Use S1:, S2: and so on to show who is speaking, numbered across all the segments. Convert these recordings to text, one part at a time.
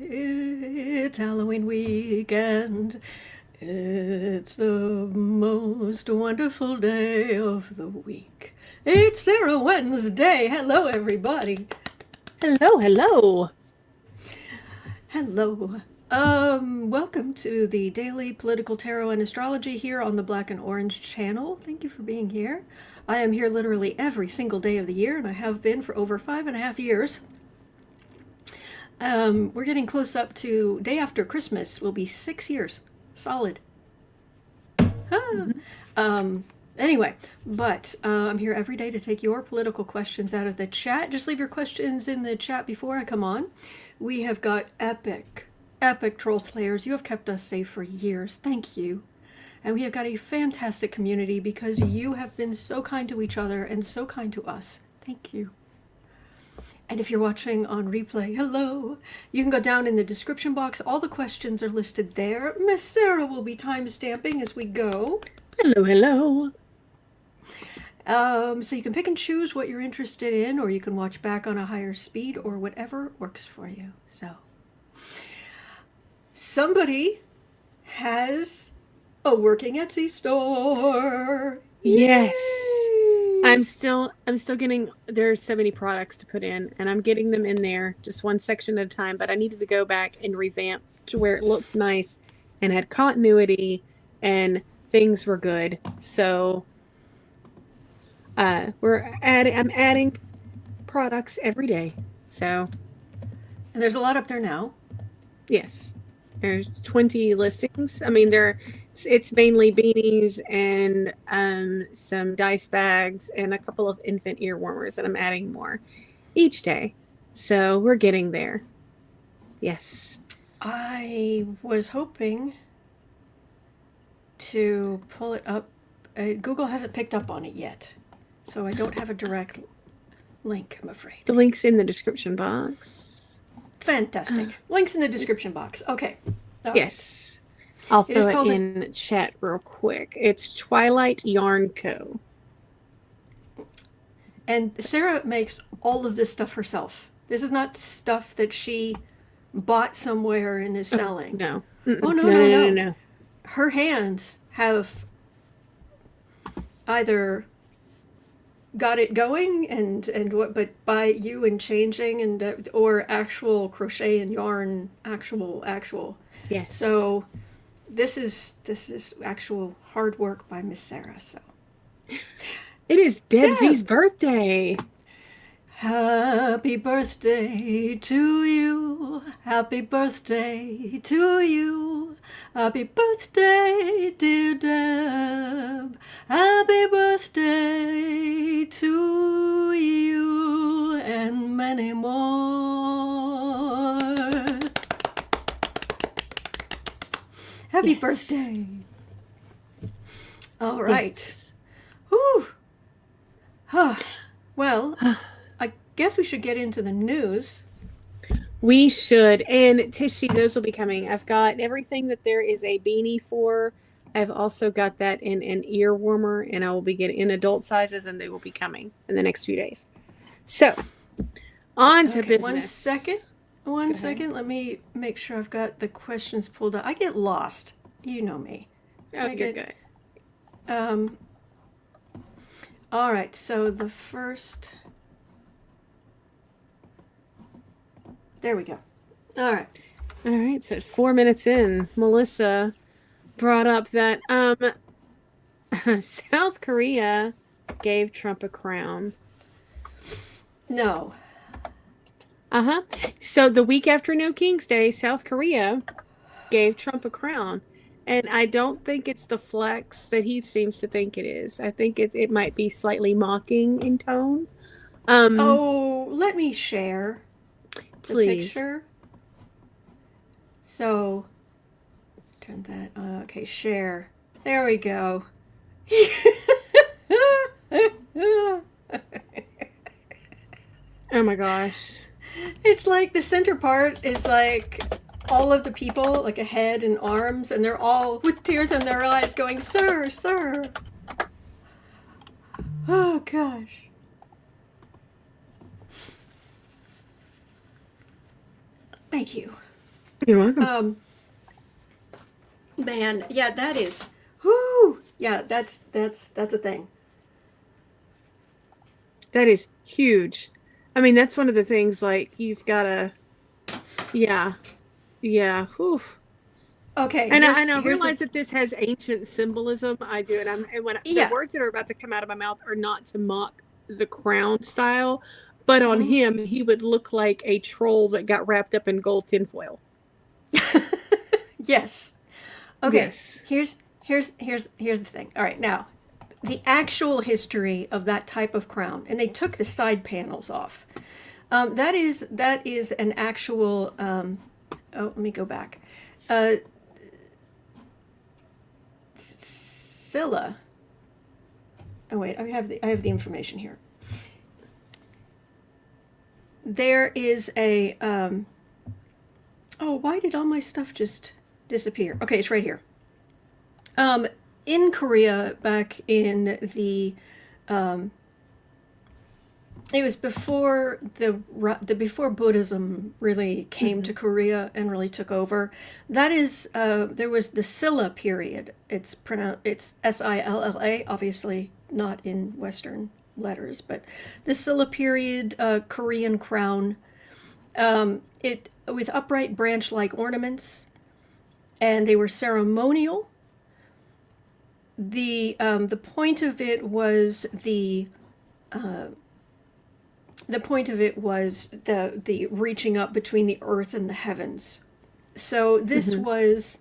S1: It's Halloween weekend. It's the most wonderful day of the week. It's Sarah Wednesday. Hello, everybody.
S2: Hello, hello.
S1: Hello. Welcome to the Daily Political Tarot and Astrology here on the Black and Orange channel. Thank you for being here. I am here literally every single day of the year, and I have been for over 5.5 years. We're getting close up to day after Christmas will be 6 years. Solid. Anyway, but I'm here every day to take your political questions out of the chat. Just leave your questions in the chat before I come on. We have got epic troll slayers. You have kept us safe for years. Thank you. And we have got a fantastic community because you have been so kind to each other and so kind to us. Thank you. And if you're watching on replay, hello. You can go down in the description box. All the questions are listed there. Miss Sarah will be time-stamping as we go.
S2: Hello, hello.
S1: So you can pick and choose what you're interested in, or you can watch back on a higher speed, or whatever works for you. So, somebody has a working Etsy store.
S2: Yes.
S1: Yay!
S2: I'm still getting, there's so many products to put in, and I'm getting them in there just one section at a time, but I needed to go back and revamp to where it looked nice and had continuity and things were good. So I'm adding products every day. So,
S1: and there's a lot up there now.
S2: Yes. There's 20 listings. I mean, it's mainly beanies and some dice bags and a couple of infant ear warmers, and I'm adding more each day. So we're getting there. Yes.
S1: I was hoping to pull it up. Google hasn't picked up on it yet, so I don't have a direct link, I'm afraid.
S2: The link's in the description box.
S1: Fantastic. Links in the description box. Okay.
S2: Yes. I'll throw it in chat real quick. It's Twilight Yarn Co.
S1: And Sarah makes all of this stuff herself. This is not stuff that she bought somewhere and is selling.
S2: No.
S1: Oh, no. Her hands have either got it going and what, but by you and changing and or actual crochet and yarn, actual.
S2: Yes.
S1: So this is actual hard work by Miss Sarah. So
S2: it is Debsy's birthday.
S1: Happy birthday to you. Happy birthday to you. Happy birthday, dear Deb. Happy birthday to you and many more. Happy birthday. All right.
S2: Yes.
S1: Whew. Well, I guess we should get into the news.
S2: We should. And Tishy, those will be coming. I've got everything that there is a beanie for. I've also got that in an ear warmer, and I will be getting in adult sizes, and they will be coming in the next few days. So, on to business.
S1: One second. Let me make sure I've got the questions pulled up. I get lost. You know me.
S2: Oh, you're good.
S1: All right. So the first... There we go. All right.
S2: So 4 minutes in, Melissa brought up that South Korea gave Trump a crown.
S1: No.
S2: So the week after No King's Day, South Korea gave Trump a crown. And I don't think it's the flex that he seems to think it is. I think it might be slightly mocking in tone.
S1: Let me share the picture. So, turn that on. Okay, share. There we go.
S2: Oh my gosh.
S1: It's like the center part is like all of the people, like a head and arms, and they're all with tears in their eyes going, "Sir, sir." Oh gosh. Thank you.
S2: You're welcome.
S1: Man, yeah, that is. Whoo! Yeah, that's a thing.
S2: That is huge. I mean, that's one of the things, like, you've got to, yeah, yeah, whew.
S1: Okay,
S2: And I
S1: here's
S2: realize
S1: the,
S2: that this has ancient symbolism. I do, and when the
S1: yeah.
S2: words that are about to come out of my mouth are not to mock the crown style, but on him, he would look like a troll that got wrapped up in gold tinfoil.
S1: Yes. Okay.
S2: Yes.
S1: Here's the thing. All right, now the actual history of that type of crown, and they took the side panels off. That is an actual. Let me go back. Scylla. Oh wait, I have the information here. There is a. Oh, why did all my stuff just disappear? Okay, it's right here. In Korea, back in the, it was before the before Buddhism really came to Korea and really took over. That is, there was the Silla period. It's Silla, obviously not in Western letters, but the Silla period, Korean crown. It with upright branch-like ornaments, and they were ceremonial. The point of it was the point of it was the reaching up between the earth and the heavens. So this was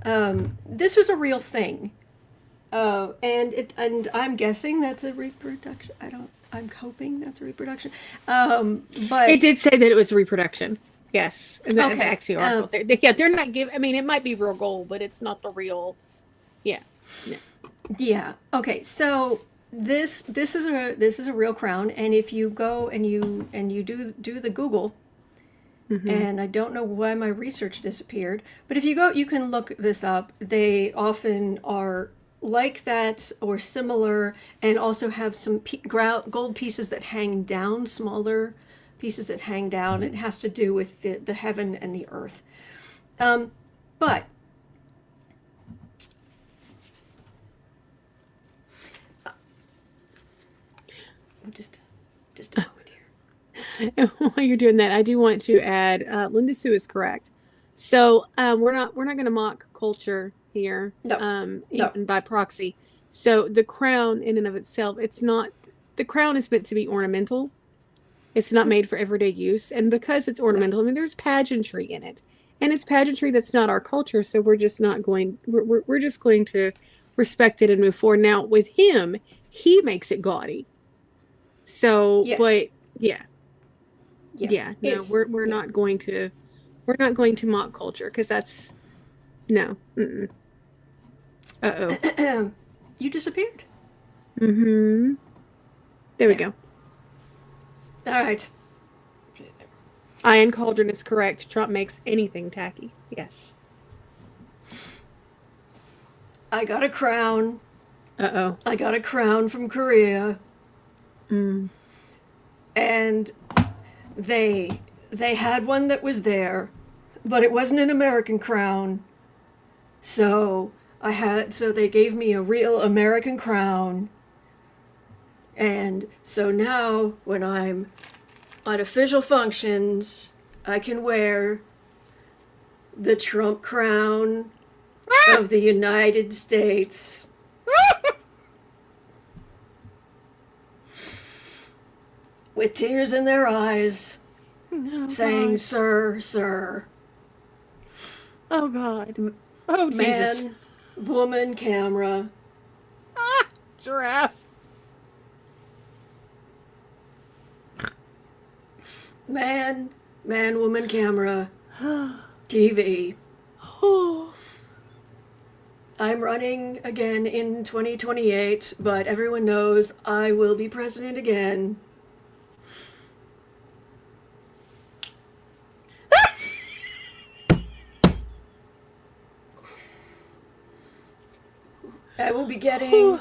S1: a real thing, and I'm guessing that's a reproduction. I'm hoping that's a reproduction. But
S2: It did say that it was reproduction. Yes. And the
S1: Okay.
S2: actual article. Yeah, they're not giving, I mean, it might be real gold, but it's not the real. Yeah. No.
S1: yeah, okay. So this is a real crown, and if you go and you do the Google, and I don't know why my research disappeared, but if you go, you can look this up. They often are like that or similar, and also have some gold pieces that hang down, smaller pieces that hang down. It has to do with the heaven and the earth. But just a moment here.
S2: And while you're doing that, I do want to add, Linda Sue is correct. So we're not going to mock culture here,
S1: No.
S2: even by proxy. So the crown, in and of itself, it's not. The crown is meant to be ornamental. It's not made for everyday use, and because it's ornamental, I mean, there's pageantry in it, and it's pageantry that's not our culture. So we're just not going. We're just going to respect it and move forward. Now with him, he makes it gaudy. So,
S1: Yes.
S2: but yeah, no, we're not going to mock culture, because that's no. Uh-oh.
S1: You disappeared.
S2: There we go.
S1: All right.
S2: Iron Cauldron is correct. Trump makes anything tacky. Yes.
S1: I got a crown.
S2: Uh-oh.
S1: I got a crown from Korea. And they had one that was there, but it wasn't an American crown. So they gave me a real American crown. And so now when I'm on official functions, I can wear the Trump crown of the United States. With tears in their eyes, saying,
S2: God.
S1: "Sir, sir."
S2: Oh, God. Oh, Jesus.
S1: Man, woman, camera.
S2: Giraffe.
S1: Man, woman, camera. TV.
S2: Oh.
S1: I'm running again in 2028, but everyone knows I will be president again. I will be getting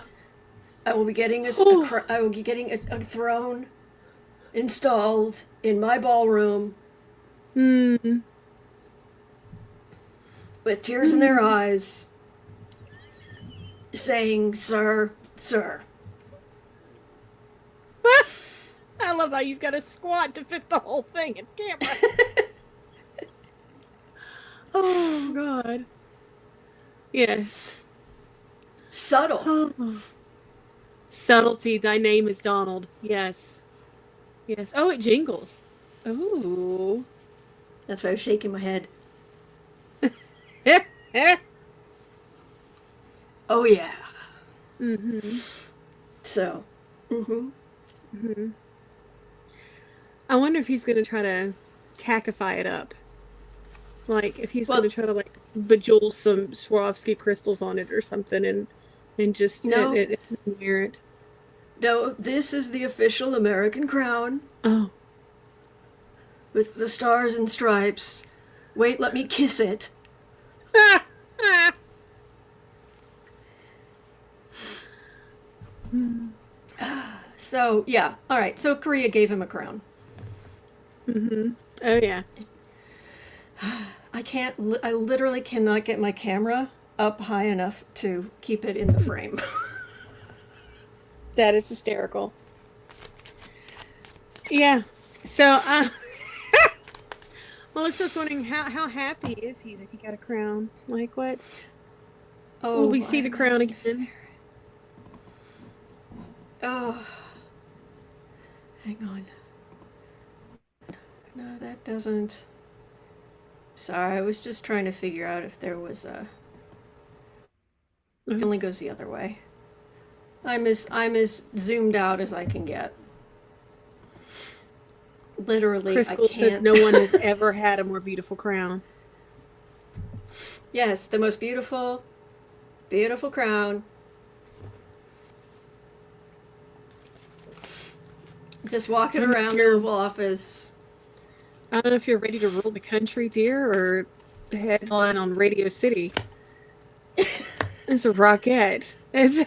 S1: a throne installed in my ballroom. with tears in their eyes, saying, "Sir, sir."
S2: I love how you've got to squat to fit the whole thing in camera. Oh, God. Yes.
S1: Subtle.
S2: Oh. Subtlety, thy name is Donald. Yes. Yes. Oh, it jingles. Ooh.
S1: That's why I was shaking my head. Oh, yeah.
S2: Mm-hmm.
S1: So. Mm-hmm.
S2: Mm-hmm. I wonder if he's going to try to tackify it up. Like, if he's going to try to, like, bejewel some Swarovski crystals on it or something and just wear it.
S1: No, this is the official American crown.
S2: Oh.
S1: With the stars and stripes. Wait, let me kiss it. So, yeah. All right. So Korea gave him a crown.
S2: Mm-hmm. Oh, yeah.
S1: I literally cannot get my camera up high enough to keep it in the frame.
S2: That is hysterical. Yeah. So, well, I was just wondering how happy is he that he got a crown? Like, what?
S1: Oh,
S2: will we see the crown again?
S1: Oh. Hang on. No, that doesn't. Sorry, I was just trying to figure out if there was a. It only goes the other way. I'm as zoomed out as I can get. Literally,
S2: Crystal
S1: I can't.
S2: says no one has ever had a more beautiful crown.
S1: Yes, the most beautiful crown. Just walking around the Oval Office.
S2: I don't know if you're ready to rule the country, dear, or the headline on Radio City. It's a rocket. It's.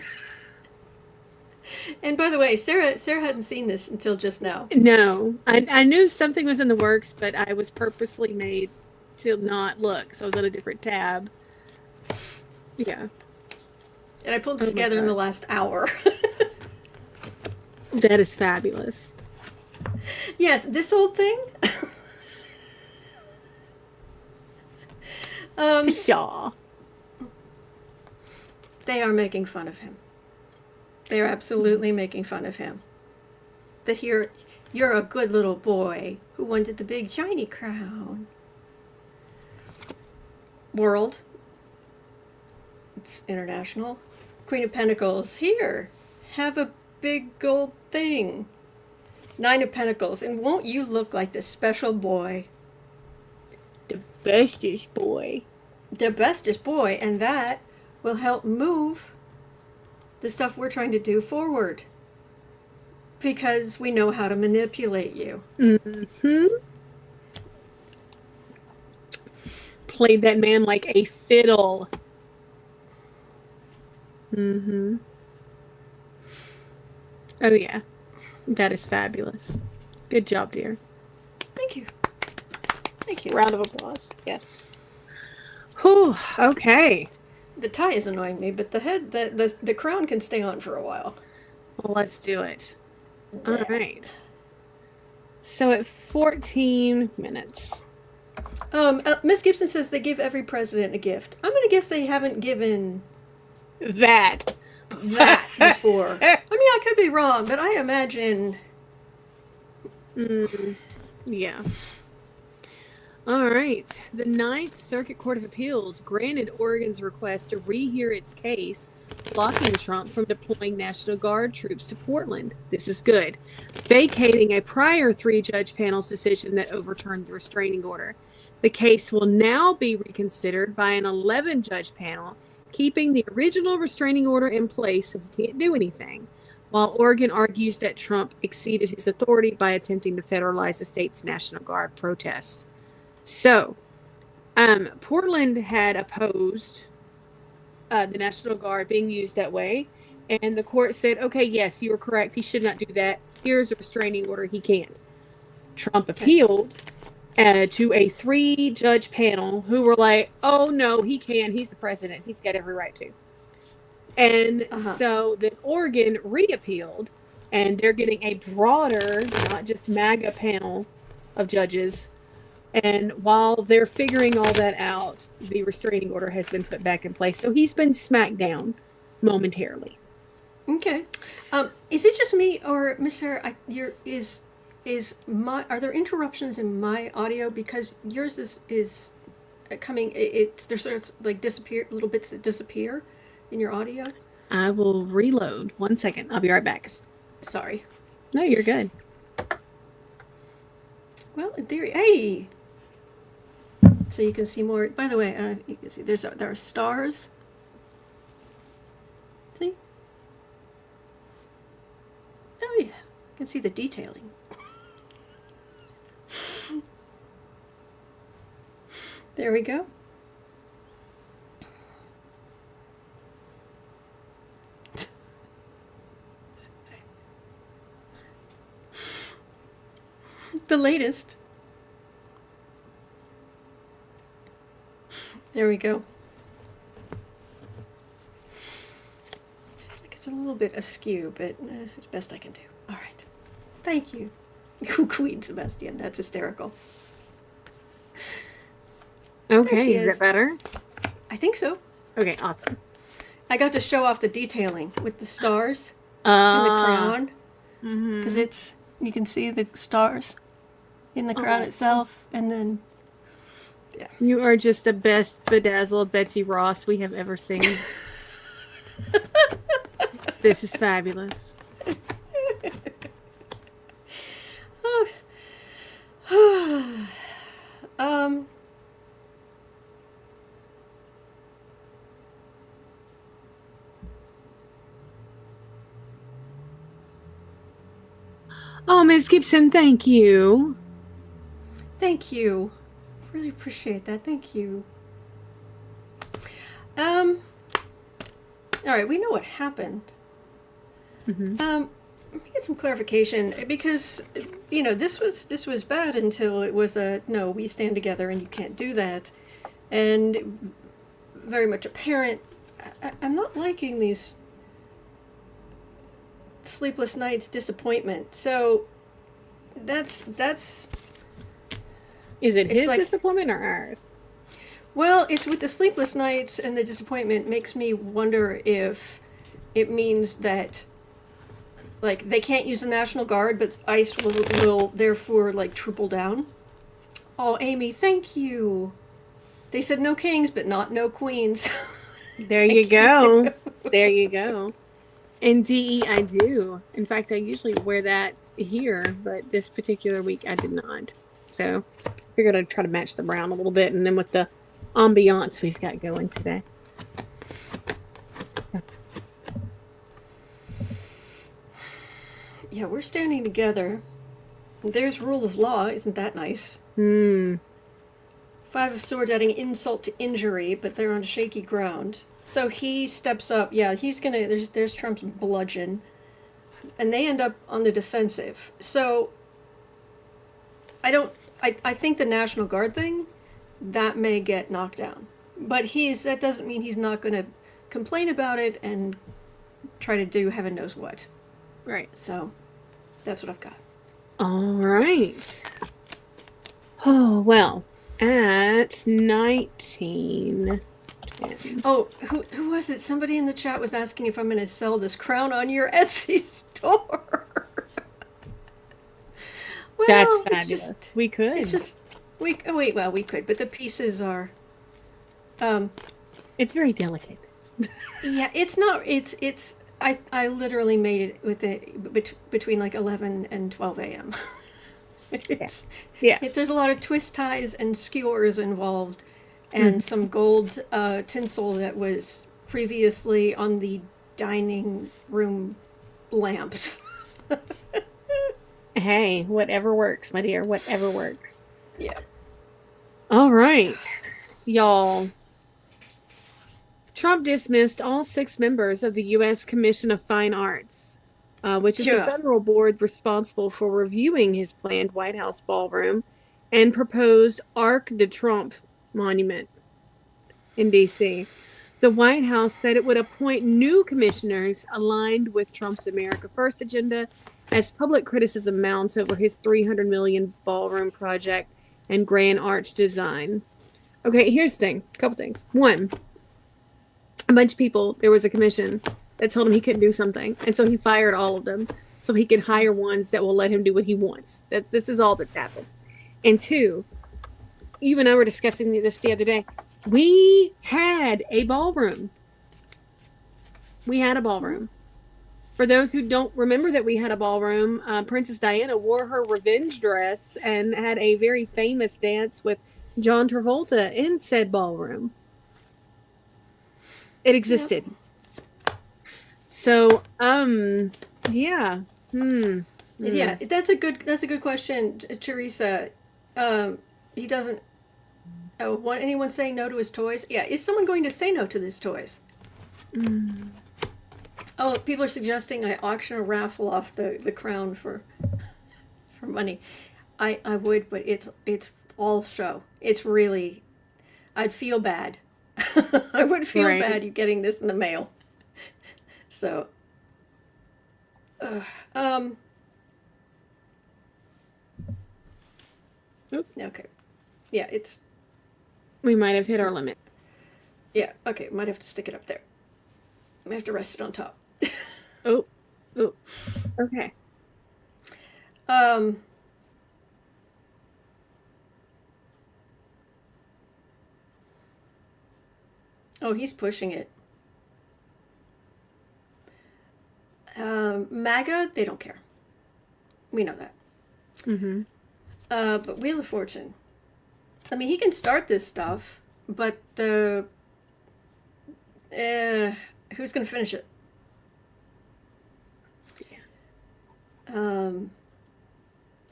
S1: And by the way, Sarah hadn't seen this until just now.
S2: No, I knew something was in the works, but I was purposely made to not look, so I was on a different tab. Yeah.
S1: And I pulled it together in the last hour.
S2: That is fabulous.
S1: Yes, this old thing.
S2: Shaw.
S1: They are making fun of him. They are absolutely making fun of him. That you're a good little boy who wanted the big shiny crown. World. It's international. Queen of Pentacles. Here, have a big gold thing. Nine of Pentacles. And won't you look like the special boy?
S2: The bestest boy.
S1: The bestest boy. And that will help move the stuff we're trying to do forward. Because we know how to manipulate you.
S2: Mm-hmm. Played that man like a fiddle. Mm-hmm. Oh, yeah. That is fabulous. Good job, dear.
S1: Thank you. Thank you.
S2: Round of applause. Yes. Whew. Okay.
S1: The tie is annoying me, but the crown can stay on for a while.
S2: Well, let's do it. All right. So at 14 minutes.
S1: Miss Gibson says they give every president a gift. I'm going to guess they haven't given
S2: that
S1: before. I mean, I could be wrong, but I imagine.
S2: Yeah. All right. The Ninth Circuit Court of Appeals granted Oregon's request to rehear its case, blocking Trump from deploying National Guard troops to Portland. This is good. Vacating a prior 3-judge panel's decision that overturned the restraining order. The case will now be reconsidered by an 11-judge panel, keeping the original restraining order in place so he can't do anything, while Oregon argues that Trump exceeded his authority by attempting to federalize the state's National Guard protests. So, Portland had opposed the National Guard being used that way, and the court said, okay, yes, you are correct. He should not do that. Here's a restraining order. He can't. Trump appealed, to a 3-judge panel who were like, oh no, he can. He's the president. He's got every right to. And so then Oregon reappealed, and they're getting a broader, not just MAGA panel of judges. And while they're figuring all that out, the restraining order has been put back in place. So he's been smacked down momentarily.
S1: Okay. Is it just me, or Miss Sarah? Are there interruptions in my audio, because yours is coming? There's sort of like little bits that disappear in your audio.
S2: I will reload. 1 second. I'll be right back.
S1: Sorry.
S2: No, you're good.
S1: Well, hey. So you can see more. By the way, you can see there are stars. See? Oh yeah, you can see the detailing. There we go. The latest. There we go. It's a little bit askew, but it's best I can do. All right. Thank you. Queen Sebastian. That's hysterical.
S2: Okay, is it better?
S1: I think so.
S2: Okay, awesome.
S1: I got to show off the detailing with the stars and the crown. Because you can see the stars in the crown itself, and then, yeah.
S2: You are just the best bedazzled Betsy Ross we have ever seen. This is fabulous. Oh, Ms. Gibson, thank you.
S1: Thank you. Really appreciate that. Thank you. All right, we know what happened. Let me get some clarification, because this was bad until it was no, we stand together and you can't do that, and very much apparent. I'm not liking these sleepless nights, disappointment. So that's.
S2: Is it his disappointment or ours?
S1: Well, it's with the sleepless nights and the disappointment makes me wonder if it means that, like, they can't use the National Guard, but ICE will therefore, like, triple down. Oh, Amy, thank you. They said no kings, but not no queens.
S2: There you go. There you go. And DE, I do. In fact, I usually wear that here, but this particular week I did not. So I figured I'd try to match the brown a little bit, and then with the ambiance we've got going today.
S1: Yeah, we're standing together. There's rule of law. Isn't that nice?
S2: Hmm.
S1: 5 of Swords adding insult to injury, but they're on shaky ground. So he steps up. Yeah, he's gonna. There's Trump's bludgeon, and they end up on the defensive. So I think the National Guard thing, that may get knocked down, but that doesn't mean he's not going to complain about it and try to do heaven knows what.
S2: Right.
S1: So that's what I've got.
S2: All right. Oh, well, at 19.
S1: Oh, who was it? Somebody in the chat was asking if I'm going to sell this crown on your Etsy store. Well,
S2: that's fabulous. We could.
S1: It's just we could, but the pieces are.
S2: It's very delicate.
S1: Yeah, it's not. It's. I literally made it with it between like 11 and 12 a.m. There's a lot of twist ties and skewers involved, and some gold tinsel that was previously on the dining room lamps.
S2: Hey, whatever works, my dear. Whatever works.
S1: Yeah.
S2: All right, y'all. Trump dismissed all 6 members of the U.S. Commission of Fine Arts, which is the federal board responsible for reviewing his planned White House ballroom and proposed Arc de Triomphe monument in D.C. The White House said it would appoint new commissioners aligned with Trump's America First agenda as public criticism mounts over his $300 million ballroom project and grand arch design. Okay, here's the thing. A couple things. One, a bunch of people, there was a commission that told him he couldn't do something, and so he fired all of them so he could hire ones that will let him do what he wants. This is all that's happened. And two, you and I were discussing this the other day. We had a ballroom. We had a ballroom. For those who don't remember that we had a ballroom, Princess Diana wore her revenge dress and had a very famous dance with John Travolta in said ballroom. It existed. Yep. So, yeah.
S1: Yeah, that's a good question, Teresa. He doesn't want anyone saying no to his toys? Yeah, is someone going to say no to his toys? Oh, people are suggesting I auction a raffle off the crown for money. I would, but it's all show. It's really, I'd feel bad. I would feel bad you getting this in the mail. So, okay. Yeah, it's...
S2: We might have hit our limit.
S1: Yeah, okay, might have to stick it up there. I have to rest it on top.
S2: Oh, okay.
S1: Oh, he's pushing it. MAGA, they don't care. We know that.
S2: Mm-hmm.
S1: But Wheel of Fortune. I mean, he can start this stuff, but who's going to finish it? Yeah.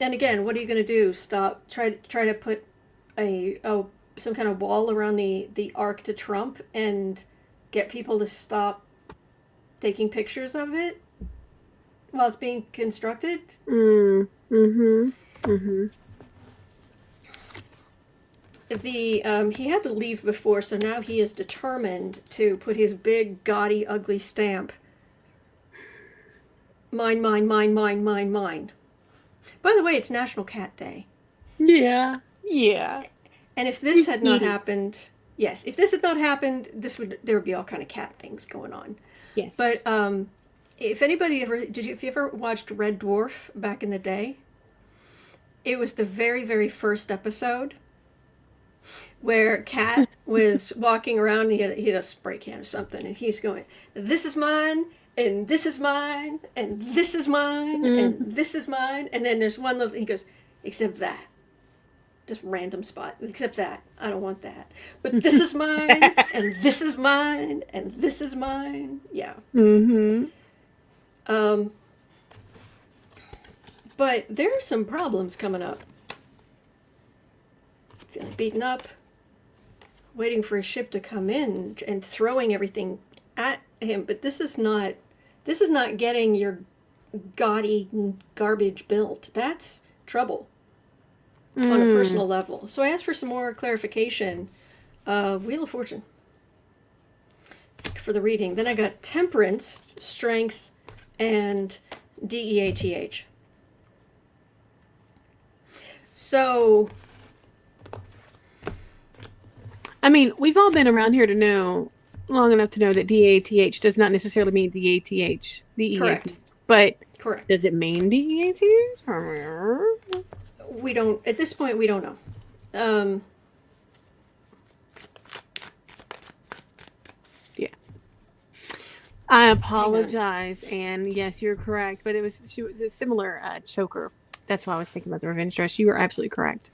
S1: And again, what are you going to do? Stop? Try to put some kind of wall around the Arc de Trump and get people to stop taking pictures of it while it's being constructed? He had to leave before, so now he is determined to put his big, gaudy, ugly stamp. Mine, mine, mine, mine, mine, mine. By the way, it's National Cat Day.
S2: Yeah.
S1: And if this had not happened, if this had not happened, there would be all kind of cat things going on.
S2: Yes.
S1: But if anybody if you ever watched Red Dwarf back in the day, it was the very, very first episode where Cat was walking around and he had a spray can or something, and he's going, "This is mine, and this is mine, and this is mine, and this is mine." And then there's one little, he goes, "Except that." Just random spot. "Except that. I don't want that. But this is mine, and this is mine, and this is mine." Yeah. But there are some problems coming up. Feeling beaten up, waiting for a ship to come in and throwing everything at him. But this is not getting your gaudy garbage built. That's trouble on a personal level. So I asked for some more clarification. Wheel of Fortune for the reading. Then I got Temperance, Strength, and DEATH. So,
S2: I mean, we've all been around here long enough to know that DATH does not necessarily mean DATH.
S1: Correct.
S2: But
S1: correct.
S2: Does it mean DATH?
S1: We don't, at this point, we don't know.
S2: Yeah. I apologize, and yes, you're correct, but she was a similar choker. That's why I was thinking about the revenge dress. You were absolutely correct.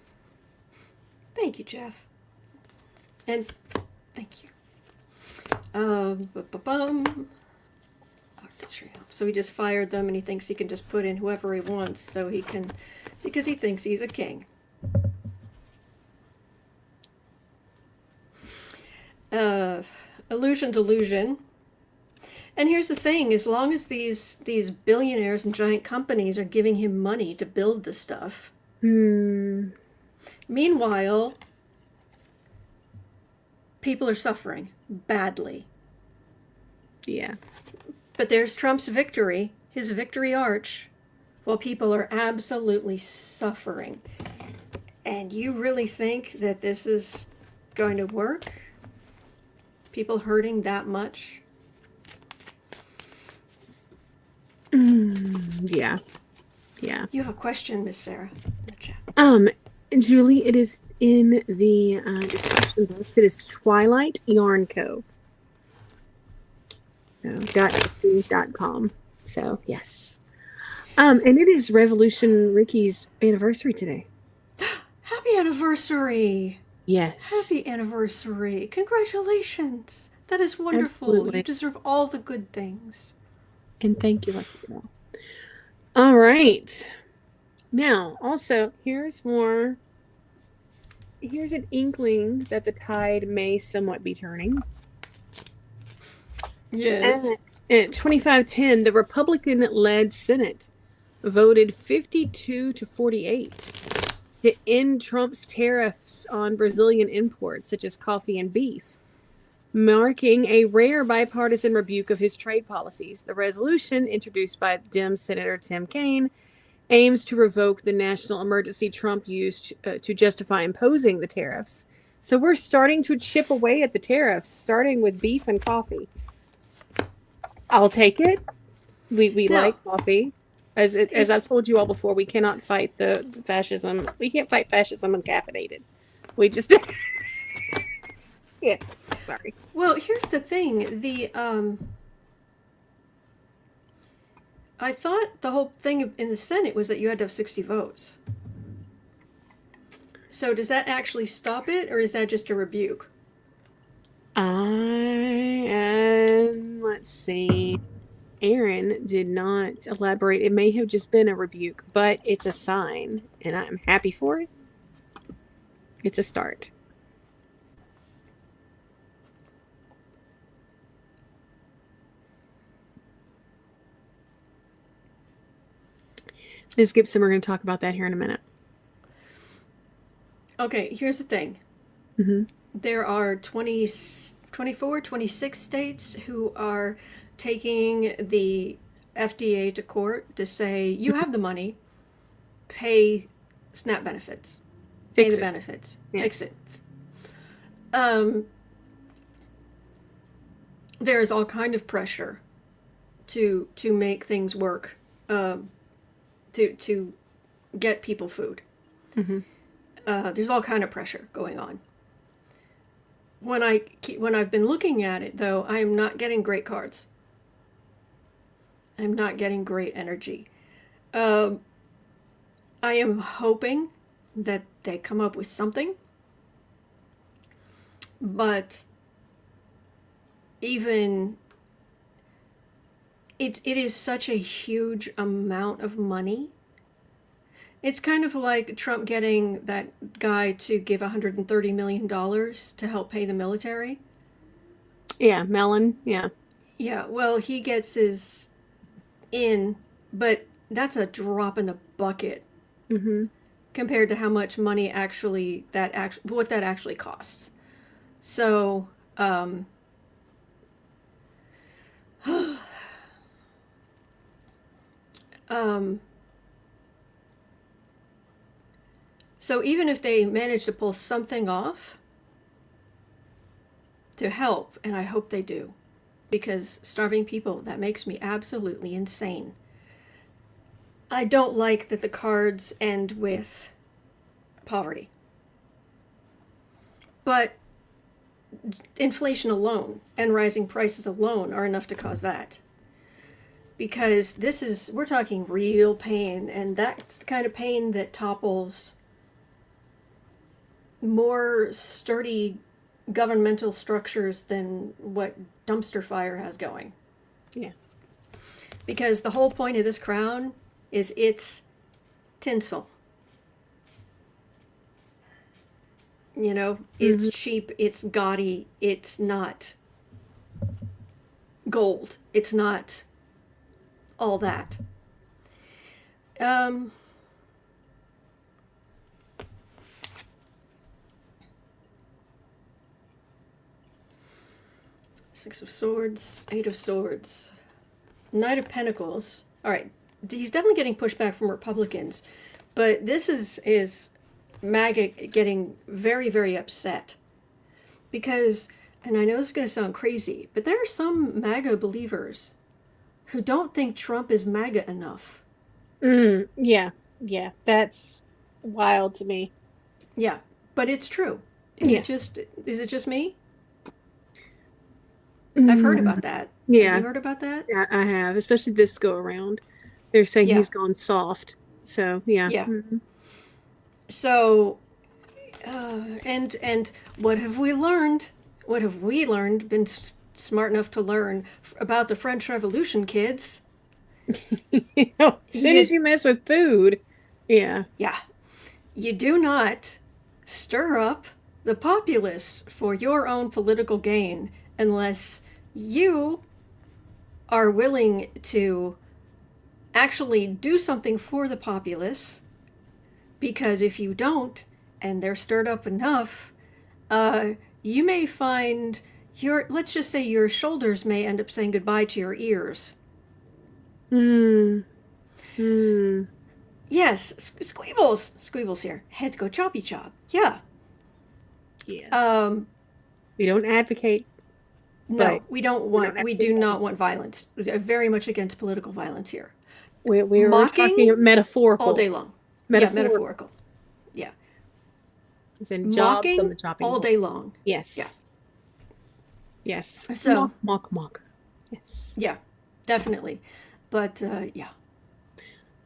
S1: Thank you, Jeff. And thank you. So he just fired them, and he thinks he can just put in whoever he wants, so he can, because he thinks he's a king. Illusion, delusion. And here's the thing, as long as these billionaires and giant companies are giving him money to build the stuff, Meanwhile, people are suffering badly.
S2: Yeah.
S1: But there's Trump's victory, his victory arch, while people are absolutely suffering. And you really think that this is going to work? People hurting that much?
S2: Yeah. Yeah.
S1: You have a question, Miss Sarah, in the chat.
S2: Julie, it is in the description box. It is Twilight Yarn Co. So, .com. So, yes. And it is Revolution Ricky's anniversary today.
S1: Happy anniversary!
S2: Yes.
S1: Happy anniversary! Congratulations! That is wonderful.
S2: Absolutely.
S1: You deserve all the good things.
S2: And thank you, Lucky Girl. All right. Now, also, here's more. Here's an inkling that the tide may somewhat be turning.
S1: Yes.
S2: At 2510, the Republican-led Senate voted 52 to 48 to end Trump's tariffs on Brazilian imports, such as coffee and beef, marking a rare bipartisan rebuke of his trade policies. The resolution, introduced by Dem Senator Tim Kaine, aims to revoke the national emergency Trump used to justify imposing the tariffs. So we're starting to chip away at the tariffs, starting with beef and coffee. I'll take it. We like coffee. As I've told you all before, we cannot fight the fascism. We can't fight fascism uncaffeinated. We just... Yes, sorry.
S1: Well, here's the thing. I thought the whole thing in the Senate was that you had to have 60 votes. So does that actually stop it, or is that just a rebuke?
S2: Let's see. Aaron did not elaborate. It may have just been a rebuke, but it's a sign, and I'm happy for it. It's a start. Ms. Gibson, we're going to talk about that here in a minute.
S1: Okay, here's the thing.
S2: Mm-hmm.
S1: There are 24, 26 states who are taking the FDA to court to say, you have the money, pay SNAP benefits. Pay the benefits.
S2: Yes.
S1: Fix it. There is all kind of pressure to make things work, to get people food.
S2: Mm-hmm.
S1: There's all kind of pressure going on. When I've been looking at it, though, I am not getting great cards. I'm not getting great energy. I am hoping that they come up with something, but even it is such a huge amount of money. It's kind of like Trump getting that guy to give $130 million to help pay the military.
S2: Yeah, Mellon, yeah.
S1: Yeah, well, he gets his in, but that's a drop in the bucket compared to how much money what that actually costs. So, so even if they manage to pull something off to help, and I hope they do, because starving people, that makes me absolutely insane. I don't like that the cards end with poverty. But inflation alone and rising prices alone are enough to cause that. Because we're talking real pain, and that's the kind of pain that topples more sturdy governmental structures than what dumpster fire has going.
S2: Yeah.
S1: Because the whole point of this crown is it's tinsel. You know, it's cheap, it's gaudy, it's not gold, it's not all that. Six of Swords, Eight of Swords, Knight of Pentacles. All right, he's definitely getting pushback from Republicans, but this is MAGA getting very, very upset because, and I know this is going to sound crazy, but there are some MAGA believers who don't think Trump is MAGA enough.
S2: Yeah, that's wild to me.
S1: Yeah, but it's true. Is it just me? I've heard about that.
S2: Yeah.
S1: Have you heard about that?
S2: Yeah, I have, especially this go around. They're saying he's gone soft. So, yeah.
S1: Yeah. So, and what have we learned? What have we learned, been smart enough to learn about the French Revolution, kids?
S2: As soon as you mess with food. Yeah.
S1: Yeah. You do not stir up the populace for your own political gain unless you are willing to actually do something for the populace, because if you don't, and they're stirred up enough, you may find let's just say your shoulders may end up saying goodbye to your ears. Yes, squeebles here. Heads go choppy chop. Yeah.
S2: Yeah. We don't advocate.
S1: No, we do not want violence. We're very much against political violence here.
S2: We're talking metaphorical.
S1: All day long. Metaphorical. Yeah.
S2: As in jobs
S1: mocking
S2: on the chopping
S1: all
S2: board.
S1: day long.
S2: Yes.
S1: Yeah.
S2: Yes.
S1: So
S2: mock. Yes.
S1: Yeah, definitely. But yeah.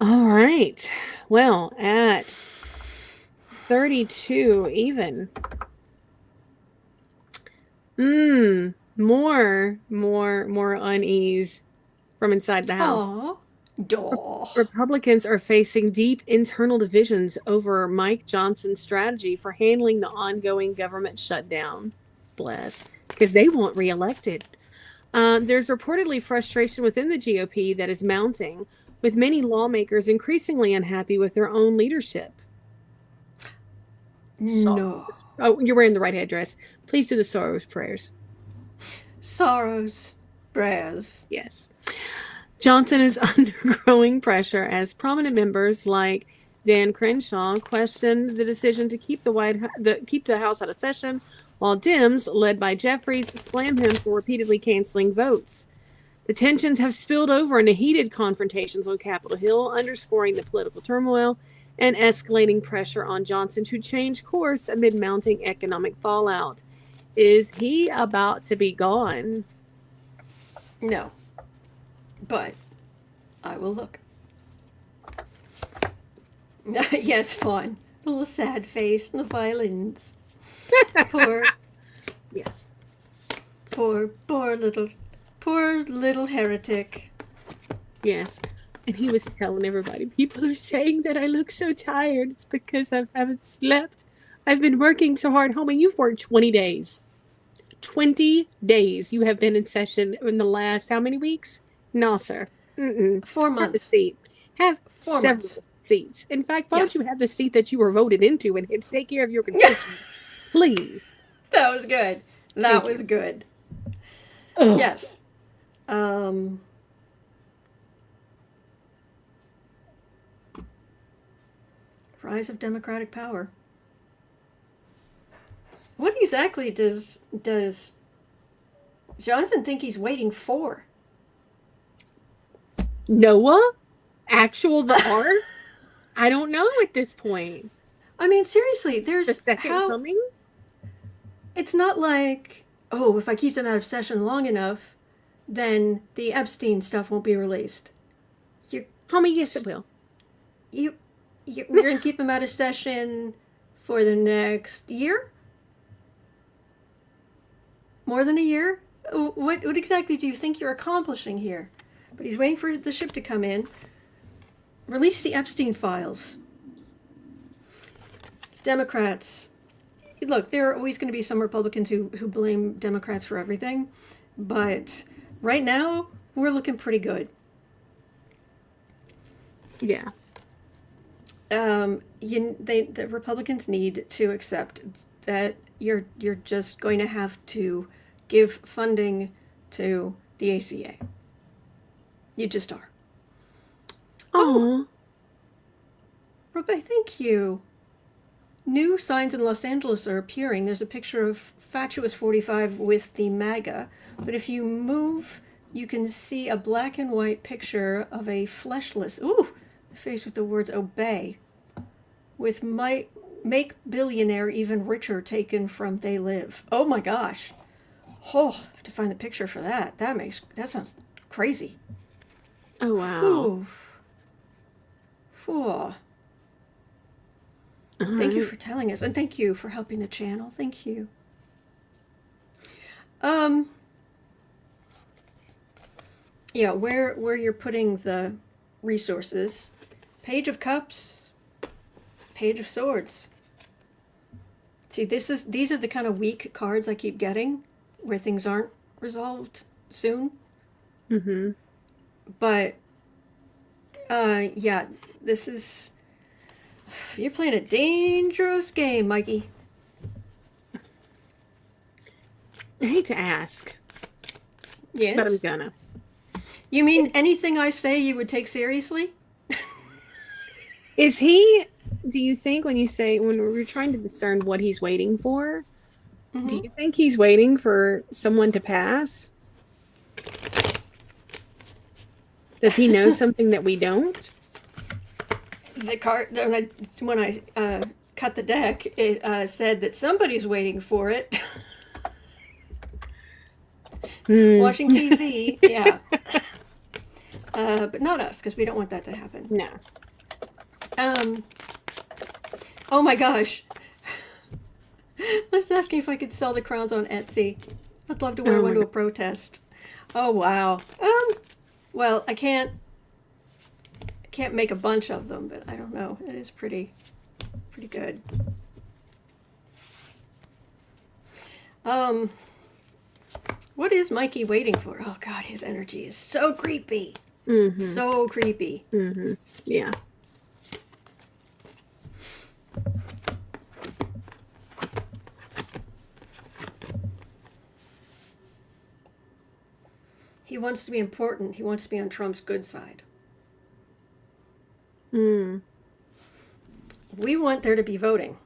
S2: All right. Well, at 32 even. More unease from inside the house.
S1: Aww.
S2: Republicans are facing deep internal divisions over Mike Johnson's strategy for handling the ongoing government shutdown. Bless. Because they want reelected. There's reportedly frustration within the GOP that is mounting, with many lawmakers increasingly unhappy with their own leadership.
S1: No.
S2: Oh, you're wearing the right headdress. Please do the Soros prayers.
S1: Soros prayers.
S2: Yes. Johnson is under growing pressure as prominent members like Dan Crenshaw question the decision to keep the House out of session, while Dems, led by Jeffries, slam him for repeatedly canceling votes. The tensions have spilled over into heated confrontations on Capitol Hill, underscoring the political turmoil and escalating pressure on Johnson to change course amid mounting economic fallout. Is he about to be gone?
S1: No. But I will look. Yes, fun. A little sad face and the violins. Poor.
S2: Yes.
S1: Poor little heretic.
S2: Yes. And he was telling everybody, people are saying that I look so tired. It's because I haven't slept. I've been working so hard. Homie, you've worked 20 days. 20 days you have been in session in the last how many weeks? No, sir.
S1: 4 months.
S2: Have a seat. Have
S1: 4
S2: several
S1: months.
S2: seats. In fact, why don't you have the seat that you were voted into and take care of your constituents? Please.
S1: That was good. That was good.
S2: Ugh.
S1: Yes. Rise of democratic power. What exactly does Johnson think he's waiting for?
S2: Noah? Actual the R? I don't know at this point.
S1: I mean, seriously, there's
S2: The second coming?
S1: It's not like, oh, if I keep them out of session long enough, then the Epstein stuff won't be released.
S2: Homie, yes it will.
S1: You're going to keep them out of session for the next year? More than a year? What exactly do you think you're accomplishing here? But he's waiting for the ship to come in. Release the Epstein files. Democrats. Look, there are always going to be some Republicans who blame Democrats for everything. But right now, we're looking pretty good.
S2: Yeah.
S1: The Republicans need to accept that you're just going to have to give funding to the ACA. You just are.
S2: Oh,
S1: Rebecca, thank you. New signs in Los Angeles are appearing. There's a picture of Fatuous 45 with the MAGA, but if you move, you can see a black and white picture of a fleshless, face with the words obey, with make billionaire even richer taken from They Live. Oh my gosh. Oh, I have to find the picture for that. That sounds crazy.
S2: oh wow.
S1: Whew. Whew. Thank you for telling us, and thank you for helping the channel. Thank you. Yeah, where you're putting the resources. Page of Cups, Page of Swords. See, these are the kind of weak cards I keep getting, where things aren't resolved soon.
S2: Mm-hmm.
S1: But, yeah, this is... You're playing a dangerous game, Mikey.
S2: I hate to ask,
S1: Yes?
S2: but I'm gonna.
S1: You mean anything I say you would take seriously?
S2: Is he, do you think when we're trying to discern what he's waiting for, do you think he's waiting for someone to pass? Does he know something that we don't?
S1: The card, when I cut the deck, it said that somebody's waiting for it. Watching TV, yeah. But not us, because we don't want that to happen.
S2: No.
S1: Oh my gosh. Let's asking if I could sell the crowns on Etsy. I'd love to wear one to a protest. Oh wow. Well, I can't make a bunch of them, but I don't know. It is pretty good. What is Mikey waiting for? Oh God, his energy is so creepy. Mm-hmm. So creepy.
S2: Mm-hmm. Yeah.
S1: He wants to be important. He wants to be on Trump's good side.
S2: Mm.
S1: We want there to be voting.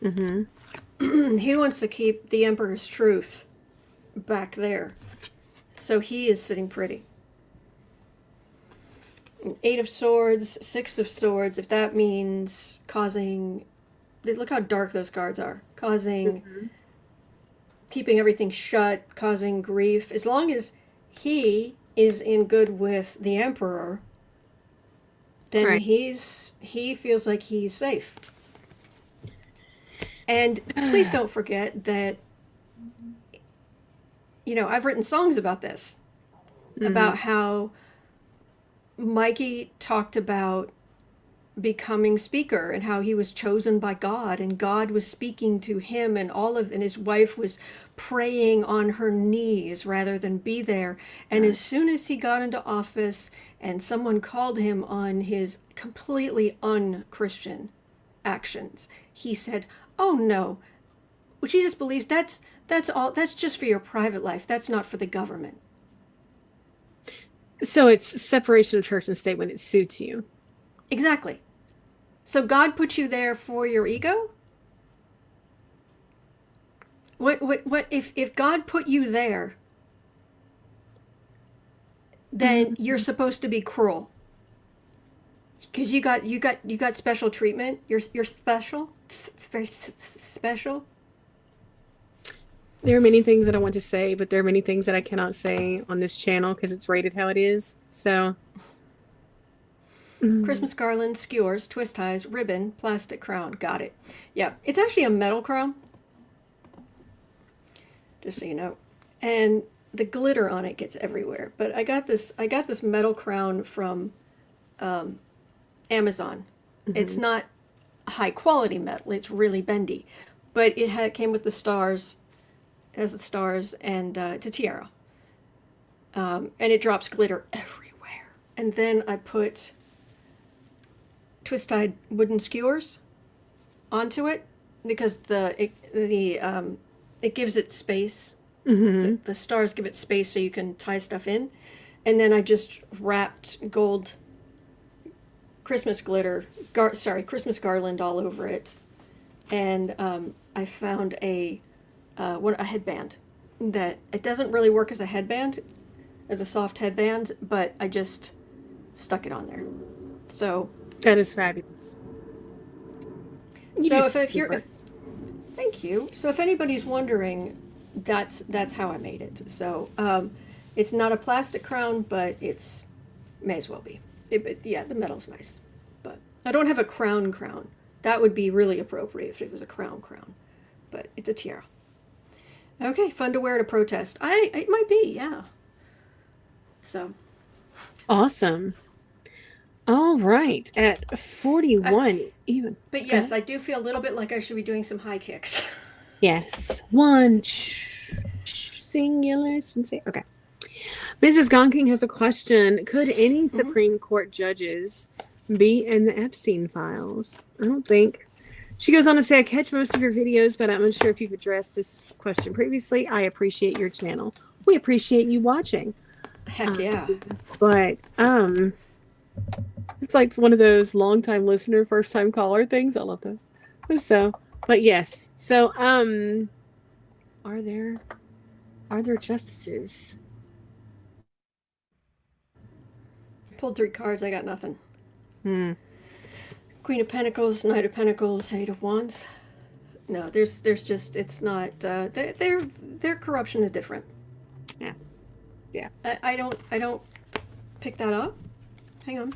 S1: Mm-hmm. He wants to keep the Emperor's truth back there. So he is sitting pretty. 8 of Swords, 6 of Swords, if that means causing... Look how dark those cards are. Causing... Keeping everything shut, causing grief. As long as he is in good with the Emperor, then
S2: right.
S1: he feels like he's safe. And please don't forget that, I've written songs about this, about how Mikey talked about becoming speaker and how he was chosen by God and God was speaking to him and his wife was praying on her knees rather than be there. And as soon as he got into office and someone called him on his completely un-Christian actions, he said, "Oh no, what Jesus believes, that's just for your private life. That's not for the government."
S2: So it's separation of church and state when it suits you.
S1: Exactly. So God put you there for your ego? What if God put you there, then you're supposed to be cruel. Because you got special treatment. You're special. It's very special.
S2: There are many things that I want to say, but there are many things that I cannot say on this channel because it's rated how it is. So
S1: Christmas garland, skewers, twist ties, ribbon, plastic crown. Got it. Yeah, it's actually a metal crown. Just so you know. And the glitter on it gets everywhere. But I got this metal crown from Amazon. It's not high quality metal. It's really bendy. But it came with the stars. It has the stars and it's a tiara. And it drops glitter everywhere. And then I put twist-tied wooden skewers onto it because it gives it space
S2: Mm-hmm.
S1: The stars give it space so you can tie stuff in. And then I just wrapped gold Christmas glitter, Christmas garland all over it. And I found a headband that it doesn't really work as a headband, as a soft headband, but I just stuck it on there. So
S2: that is fabulous.
S1: Thank you. So if anybody's wondering, that's how I made it. So it's not a plastic crown, but it's may as well be. Yeah, the metal's nice, but I don't have a crown. That would be really appropriate if it was a crown, but it's a tiara. Okay, fun to wear at a protest. It might be, yeah. So
S2: awesome. All right, at 41 even.
S1: But yes, I do feel a little bit like I should be doing some high kicks.
S2: Yes, one singular sincere. Okay. Mrs. Gonking has a question. Could any Supreme Court judges be in the Epstein files? I don't think. She goes on to say, I catch most of your videos, but I'm unsure if you've addressed this question previously. I appreciate your channel. We appreciate you watching.
S1: Heck yeah.
S2: But it's like one of those long-time listener, first-time caller things. I love those. So, but yes. So, are there justices?
S1: Pulled 3 cards. I got nothing. Queen of Pentacles, Knight of Pentacles, Eight of Wands. No, there's just, it's not. Their corruption is different.
S2: Yeah. Yeah.
S1: I don't pick that up. Hang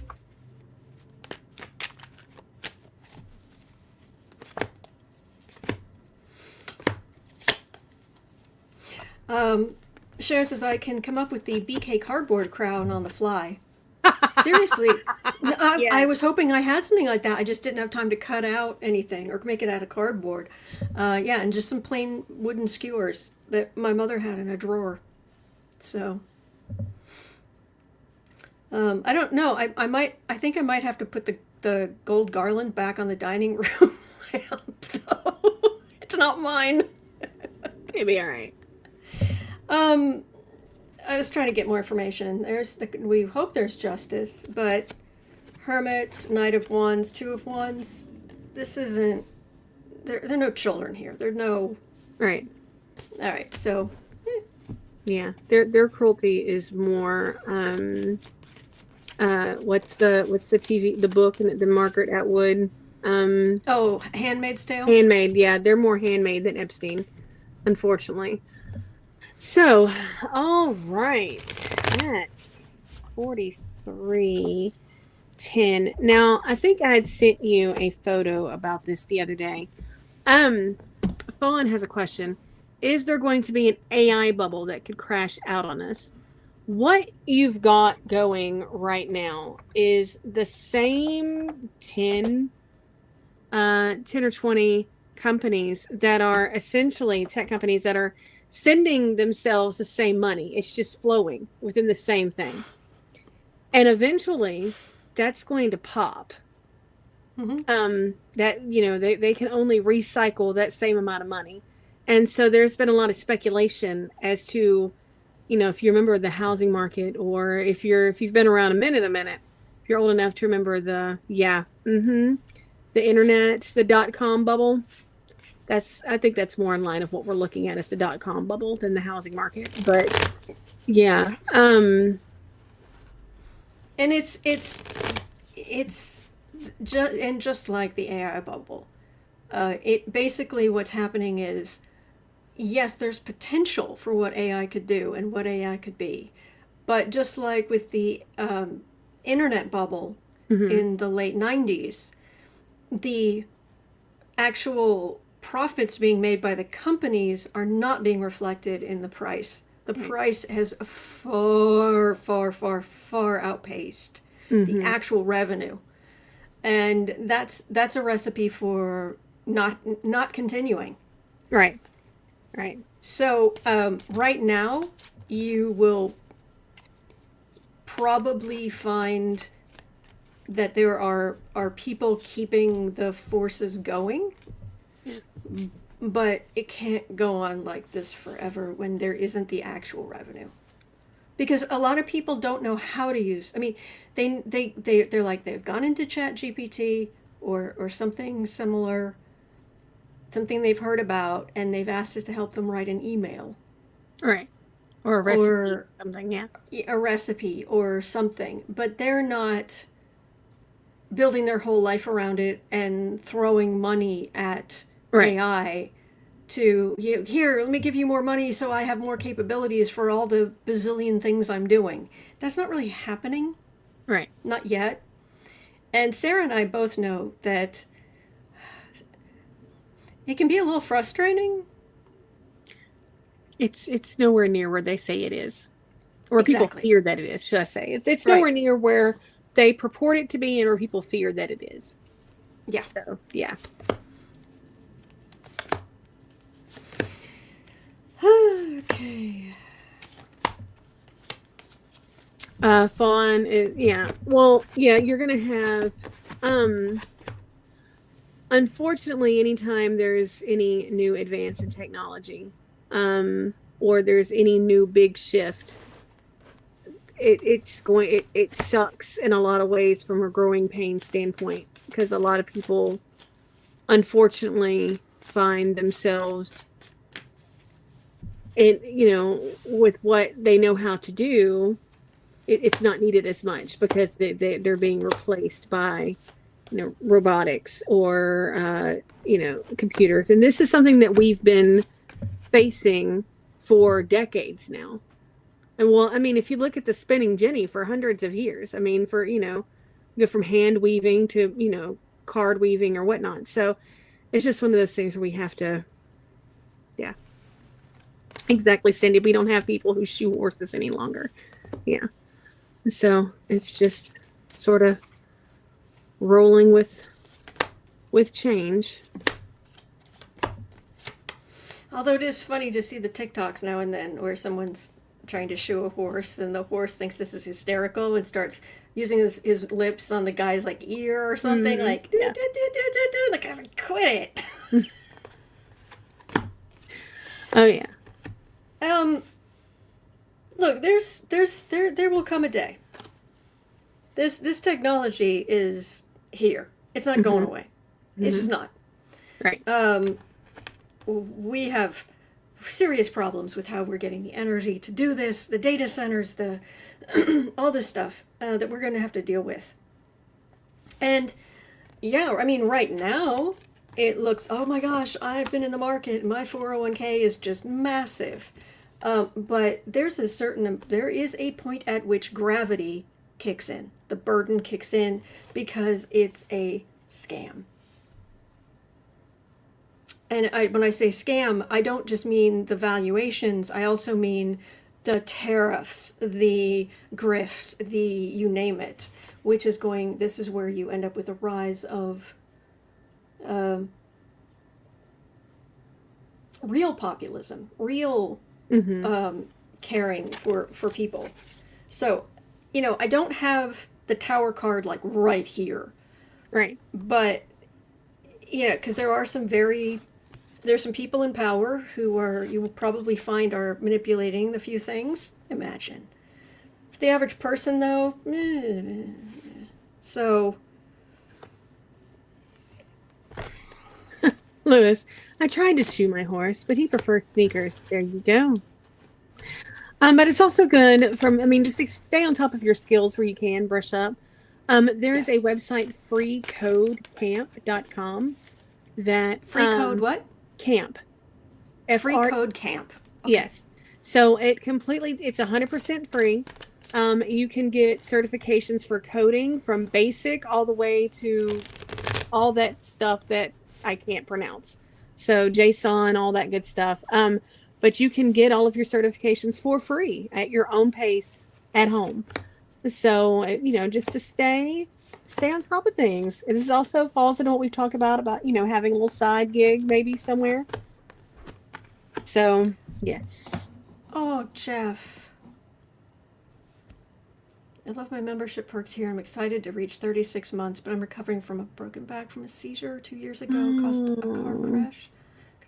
S1: on. Sharon says I can come up with the BK cardboard crown on the fly. Seriously,
S2: Yes.
S1: I was hoping I had something like that. I just didn't have time to cut out anything or make it out of cardboard. Yeah, and just some plain wooden skewers that my mother had in a drawer. So, I don't know. I think I might have to put the gold garland back on the dining room lamp, though. It's not mine.
S2: It'll be all right.
S1: I was trying to get more information. We hope there's justice, but Hermit, Knight of Wands, Two of Wands. This isn't. There are no children here. There are no.
S2: Right.
S1: All right. So.
S2: Yeah, their cruelty is more. What's the TV, the book, and the Margaret Atwood.
S1: Oh, Handmaid's Tale.
S2: Handmaid. Yeah, they're more handmaid than Epstein, unfortunately. So, all right, at 43:10. Now, I think I had sent you a photo about this the other day. Fallen has a question. Is there going to be an AI bubble that could crash out on us? What you've got going right now is the same 10 or 20 companies that are essentially tech companies that are sending themselves the same money. It's just flowing within the same thing. And eventually that's going to pop. That, they can only recycle that same amount of money. And so there's been a lot of speculation as to, if you remember the housing market, or if you've been around a minute, if you're old enough to remember the internet, the .com bubble. I think that's more in line of what we're looking at as the .com bubble than the housing market. But yeah.
S1: And it's just like the AI bubble. It basically, what's happening is, yes, there's potential for what AI could do and what AI could be. But just like with the internet bubble in the late 90s, the actual profits being made by the companies are not being reflected in the price. The price has far, far, far, far outpaced the actual revenue. And that's a recipe for not continuing.
S2: Right.
S1: So right now, you will probably find that there are people keeping the forces going, But it can't go on like this forever when there isn't the actual revenue. Because a lot of people don't know how to use. I mean, they're like they've gone into Chat GPT or something similar, something they've heard about, and they've asked it to help them write an email.
S2: Right. Or a recipe or something, yeah.
S1: A recipe or something. But they're not building their whole life around it and throwing money at AI to, here, let me give you more money so I have more capabilities for all the bazillion things I'm doing. That's not really happening.
S2: Right.
S1: Not yet. And Sarah and I both know that it can be a little frustrating.
S2: It's nowhere near where they say it is. Or
S1: Exactly.
S2: people fear that it is, should I say. It's nowhere near where they purport it to be and where people fear that it is.
S1: Yeah.
S2: So, yeah.
S1: Okay.
S2: Fawn is, yeah. Well, yeah, you're going to have, unfortunately, anytime there's any new advance in technology, or there's any new big shift, it sucks in a lot of ways from a growing pain standpoint, because a lot of people, unfortunately, find themselves in, with what they know how to do, it's not needed as much because they're being replaced by, robotics or, computers. And this is something that we've been facing for decades now. And well, I mean, if you look at the spinning jenny for hundreds of years, I mean, for, go from hand weaving to, card weaving or whatnot. So it's just one of those things where we have to, yeah. Exactly, Cindy. We don't have people who shoe horses any longer. Yeah. So it's just sort of rolling with change.
S1: Although it is funny to see the TikToks now and then where someone's trying to shoe a horse and the horse thinks this is hysterical and starts using his lips on the guy's like ear or something, like do. The guy's like, quit it.
S2: Oh yeah.
S1: Look, there will come a day. This technology is here. It's not going away. It's just not.
S2: Right.
S1: We have serious problems with how we're getting the energy to do this, the data centers, the all this stuff that we're going to have to deal with. And yeah, I mean, right now it looks, oh my gosh, I've been in the market. My 401k is just massive. But there is a point at which gravity kicks in. The burden kicks in because it's a scam. And when I say scam, I don't just mean the valuations. I also mean the tariffs, the grift, the you name it, this is where you end up with a rise of real populism, real caring for people. So, I don't have the tower card like right here.
S2: Right.
S1: But, because there's some people in power who you will probably find are manipulating the few things. Imagine. For the average person, though, so.
S2: Lewis, I tried to shoe my horse, but he prefers sneakers. There you go. But it's also good just to stay on top of your skills where you can brush up. There is a website, freecodecamp.com, that
S1: free code what?
S2: Camp.
S1: Free code camp.
S2: Okay. Yes. So it's 100% free. You can get certifications for coding from basic all the way to all that stuff that I can't pronounce. So JSON, all that good stuff. But you can get all of your certifications for free at your own pace at home. So, just to stay on top of things. This also falls into what we've talked about, having a little side gig maybe somewhere. So, yes.
S1: Oh, Jeff. I love my membership perks here. I'm excited to reach 36 months, but I'm recovering from a broken back from a seizure 2 years ago caused a car crash.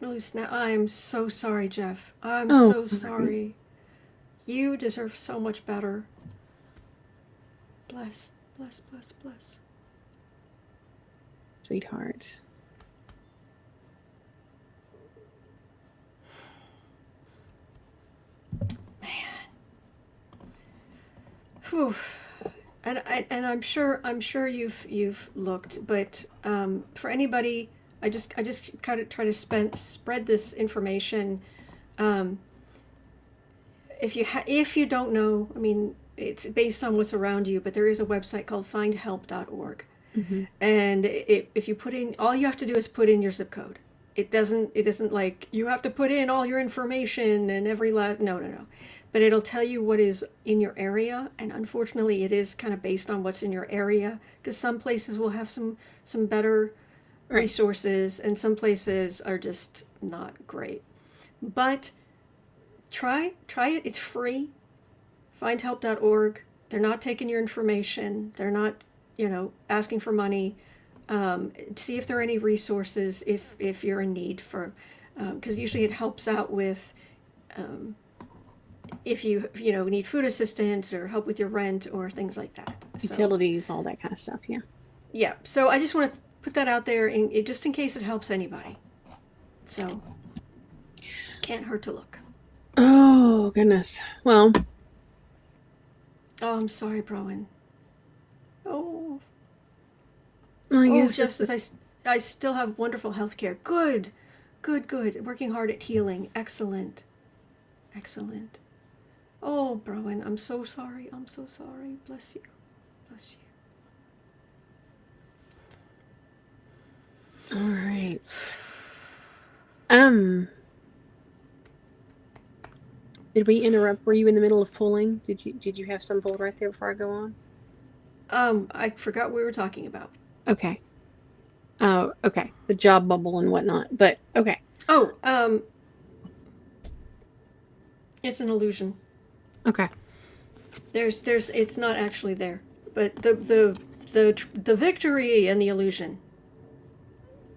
S1: Gonna lose snap. I'm so sorry, Jeff. I'm
S2: Oh,
S1: so sorry. You deserve so much better. Bless, bless, bless, bless.
S2: Sweetheart.
S1: Whew. And I'm sure you've looked, but for anybody, I just kind of try to spread this information. If you don't know, I mean, it's based on what's around you, but there is a website called findhelp.org.
S2: Mm-hmm.
S1: And if you put in, all you have to do is put in your zip code. It isn't like you have to put in all your information and every last, no. But it'll tell you what is in your area, and unfortunately it is kind of based on what's in your area, because some places will have some better resources and some places are just not great. But try it, it's free. Findhelp.org. They're not taking your information. They're not, asking for money. See if there are any resources if you're in need for, because usually it helps out with, if you need food assistance or help with your rent or things like that.
S2: Utilities, all that kind of stuff. Yeah.
S1: Yeah. So I just want to put that out there, just in case it helps anybody. So can't hurt to look.
S2: Oh goodness. Well.
S1: Oh, I'm sorry, Browen. Oh.
S2: I guess
S1: Jeff says I still have wonderful health care. Good. Working hard at healing. Excellent. Oh, Browen, I'm so sorry. Bless you.
S2: All right. Did we interrupt? Were you in the middle of pulling? Did you have some pulled right there before I go on?
S1: I forgot what we were talking about.
S2: Okay. Oh, okay. The job bubble and whatnot. But okay.
S1: Oh, it's an illusion.
S2: Okay.
S1: There's it's not actually there. But the victory and the illusion.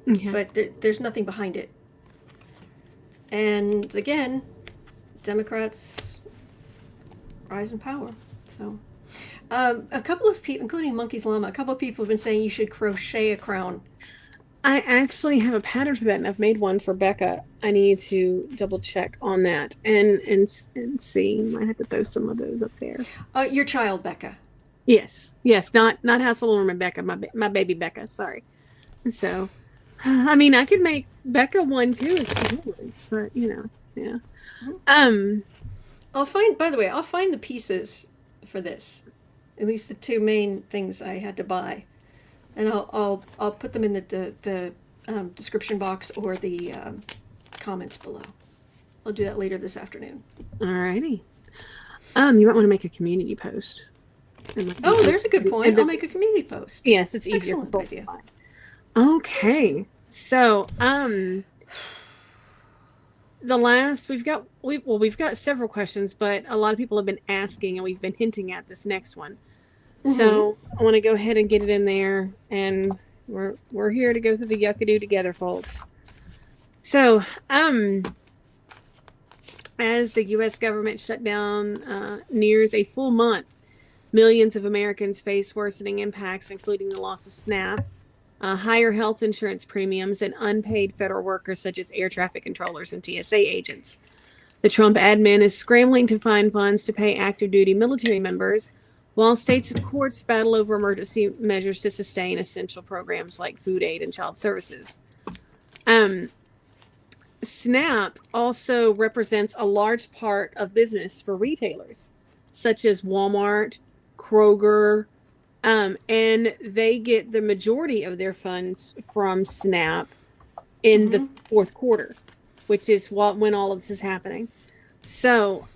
S2: Okay.
S1: But there's nothing behind it. And again, Democrats rise in power. So a couple of people, including Monkey's Llama, a couple of people have been saying you should crochet a crown.
S2: I actually have a pattern for that, and I've made one for Becca. I need to double check on that and see. Might have to throw some of those up there.
S1: Your child, Becca.
S2: Yes, not House of Lorman Becca, my baby Becca. Sorry. So, I mean, I could make Becca one too if she wants, but yeah.
S1: I'll find the pieces for this. At least the two main things I had to buy, and I'll put them in the description box or the comments below. I'll do that later this afternoon.
S2: Alrighty. You might want to make a community post.
S1: Oh, there's a good point. I'll make a community post.
S2: Yes, it's easier for both to find. Okay, so we've got several questions, but a lot of people have been asking, and we've been hinting at this next one. Mm-hmm. So I want to go ahead and get it in there, and we're here to go through the yuckadoo together, folks. So, as the U.S. government shutdown nears a full month, millions of Americans face worsening impacts, including the loss of SNAP, higher health insurance premiums, and unpaid federal workers such as air traffic controllers and TSA agents. The Trump admin is scrambling to find funds to pay active duty military members, while states and courts battle over emergency measures to sustain essential programs like food aid and child services. SNAP also represents a large part of business for retailers, such as Walmart, Kroger, and they get the majority of their funds from SNAP in the fourth quarter, which is when all of this is happening. So,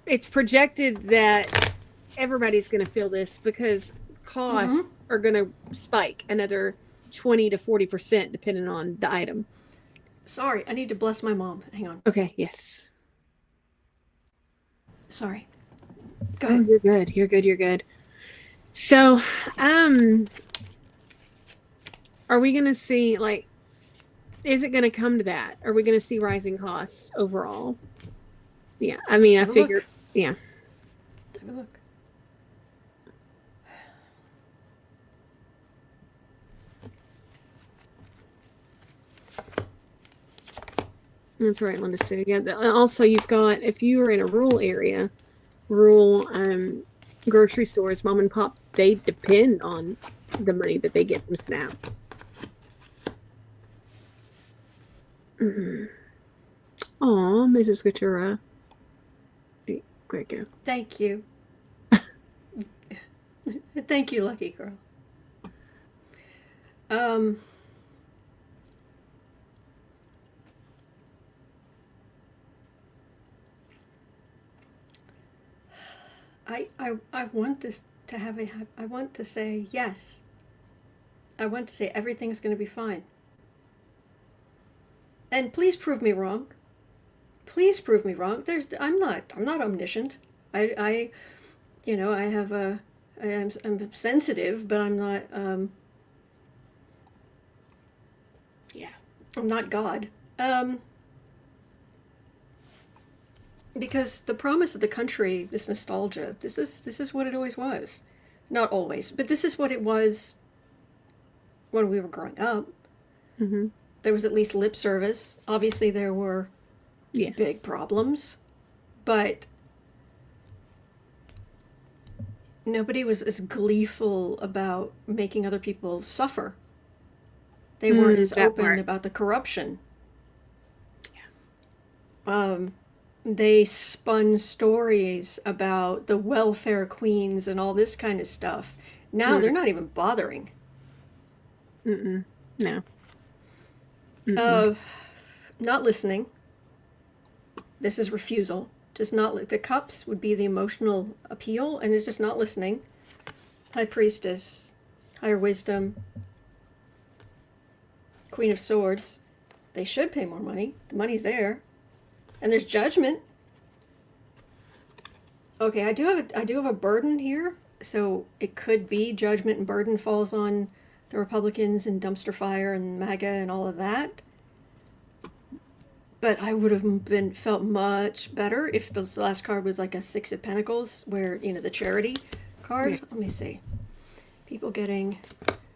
S2: it's projected that everybody's going to feel this because costs are going to spike another 20 to 40% depending on the item.
S1: Sorry, I need to bless my mom. Hang on.
S2: Okay, yes.
S1: Sorry. Go ahead.
S2: Oh, you're good. So, are we going to see, is it going to come to that? Are we going to see rising costs overall? Yeah, I mean, I figured, yeah.
S1: Have a look.
S2: That's right, Linda Sue. Yeah. Also, you've got, if you are in a rural area, rural grocery stores, mom and pop, they depend on the money that they get from SNAP. Aw, Mrs. Coutura. Hey, great go.
S1: Thank you. Thank you, lucky girl. I want this to have I want to say yes. I want to say everything's going to be fine. And please prove me wrong. Please prove me wrong. I'm not omniscient. I have I'm sensitive, but I'm not
S2: Yeah.
S1: I'm not God. Because the promise of the country, this nostalgia, this is what it always was. Not always, but this is what it was when we were growing up.
S2: Mm-hmm.
S1: There was at least lip service. Obviously, there were big problems, but nobody was as gleeful about making other people suffer. They weren't as open about the corruption. Yeah. They spun stories about the welfare queens and all this kind of stuff. Now they're not even bothering.
S2: No.
S1: Not listening. This is refusal. Just not. The cups would be the emotional appeal, and it's just not listening. High priestess, higher wisdom, Queen of Swords. They should pay more money. The money's there. And there's judgment. Okay, I do have a burden here, so it could be judgment and burden falls on the Republicans and dumpster fire and MAGA and all of that. But I would have felt much better if the last card was like a Six of Pentacles, where the charity card. Yeah. Let me see. People getting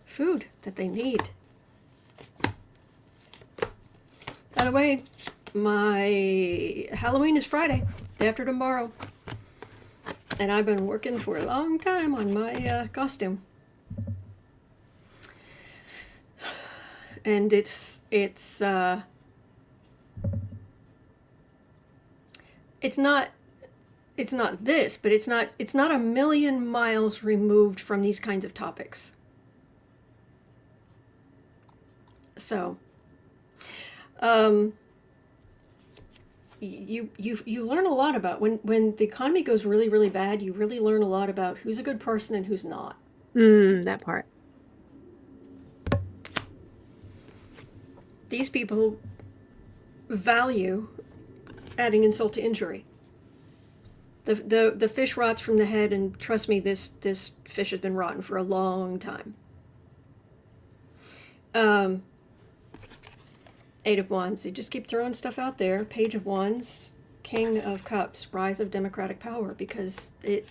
S1: food that they need. By the way, my Halloween is Friday, day after tomorrow. And I've been working for a long time on my costume. And it's not this, but it's not a million miles removed from these kinds of topics. So, you learn a lot about when the economy goes really, really bad, you really learn a lot about who's a good person and who's not.
S2: That part.
S1: These people value adding insult to injury. The fish rots from the head, and trust me, this fish has been rotten for a long time. Eight of Wands. They just keep throwing stuff out there. Page of Wands, King of Cups, rise of democratic power, because they're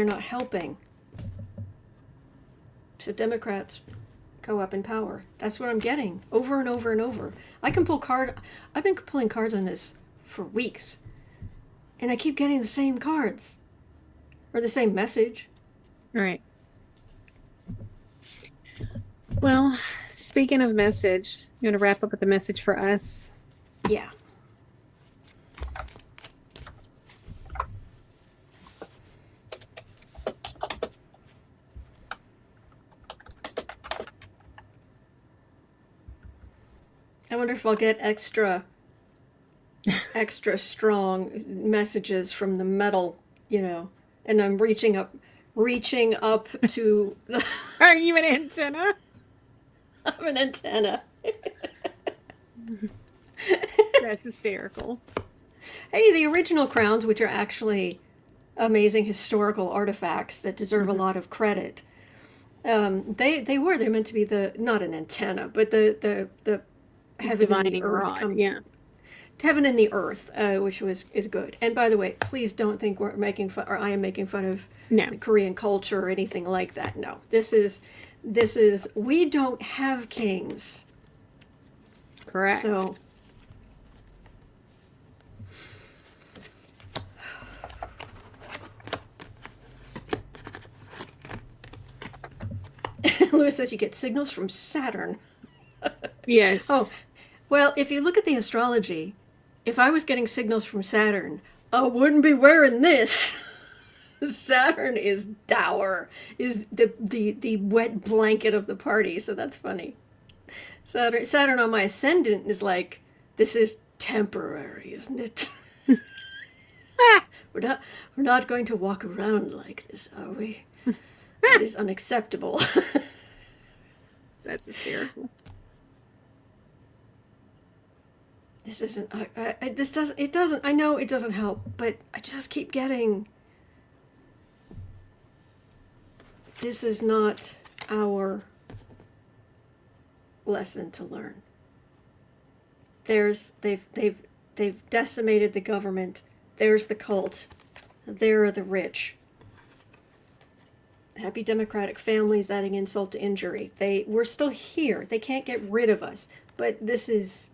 S1: not helping. So Democrats go up in power. That's what I'm getting over and over and over. I've been pulling cards on this for weeks, and I keep getting the same cards or the same message.
S2: Right. Well, speaking of message, you want to wrap up with the message for us?
S1: Yeah. I wonder if I'll get extra strong messages from the metal, and I'm reaching up to the...
S2: Are you an antenna?
S1: I'm an antenna.
S2: That's hysterical.
S1: Hey, the original crowns, which are actually amazing historical artifacts that deserve a lot of credit, They're meant to be not an antenna, but the heaven and the
S2: Dividing
S1: earth
S2: rod.
S1: come.
S2: Yeah.
S1: Heaven and the earth, which is good. And by the way, please don't think we're making fun, or I am making fun of
S2: No.
S1: the Korean culture or anything like that. No, this is we don't have kings,
S2: Correct.
S1: so. Lewis says you get signals from Saturn.
S2: Yes.
S1: Oh, well, if you look at the astrology, if I was getting signals from Saturn, I wouldn't be wearing this. Saturn is dour, is the wet blanket of the party, so that's funny. Saturn on my ascendant is like, this is temporary, isn't it? We're not going to walk around like this, are we? That is unacceptable.
S2: That's hysterical.
S1: This isn't. It doesn't. I know it doesn't help, but I just keep getting. This is not our lesson to learn. They've decimated the government. There's the cult. There are the rich. Happy democratic families, adding insult to injury. We're still here. They can't get rid of us. But this is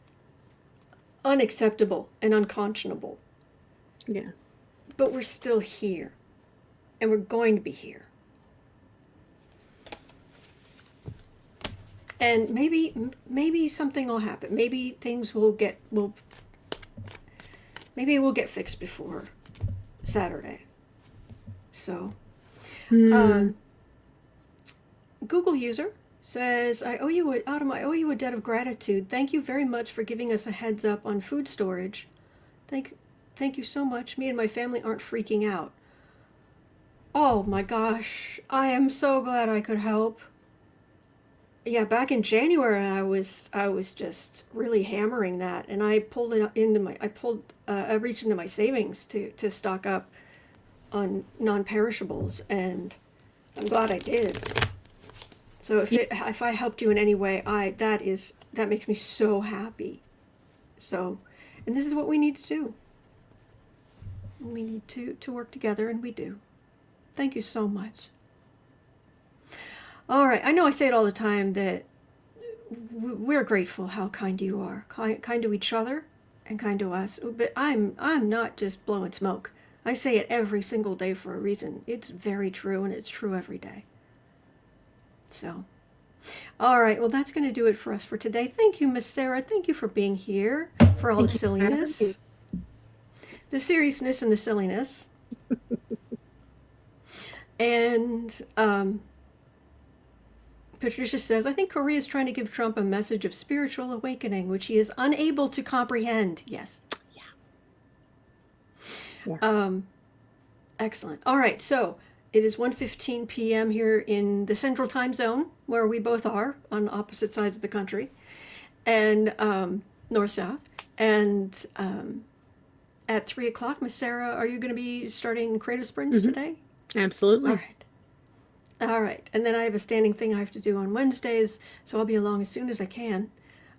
S1: unacceptable and unconscionable.
S2: Yeah.
S1: But we're still here. And we're going to be here. And maybe something will happen. Maybe things maybe we'll get fixed before Saturday. So, Google user says, Autumn, I owe you a debt of gratitude. Thank you very much for giving us a heads up on food storage. Thank you so much. Me and my family aren't freaking out. Oh my gosh, I am so glad I could help. Yeah, back in January, I was just really hammering that, and I pulled it into I reached into my savings to stock up on non-perishables, and I'm glad I did. So if I helped you in any way, that makes me so happy. So, and this is what we need to do. We need to work together, and we do. Thank you so much. All right, I know I say it all the time that we're grateful how kind you are, kind to each other and kind to us. But I'm not just blowing smoke. I say it every single day for a reason. It's very true, and it's true every day. So, all right, well, that's going to do it for us for today. Thank you, Miss Sarah. Thank you for being here, for all the silliness, the seriousness and the silliness. And Patricia says, I think Korea is trying to give Trump a message of spiritual awakening, which he is unable to comprehend. Yes. Yeah. Excellent. All right, so it is 1:15 p.m. here in the Central Time Zone, where we both are on opposite sides of the country, and north-south. And at 3 o'clock, Miss Sarah, are you going to be starting Creative Sprints today?
S2: Absolutely.
S1: All right. All right. And then I have a standing thing I have to do on Wednesdays, so I'll be along as soon as I can.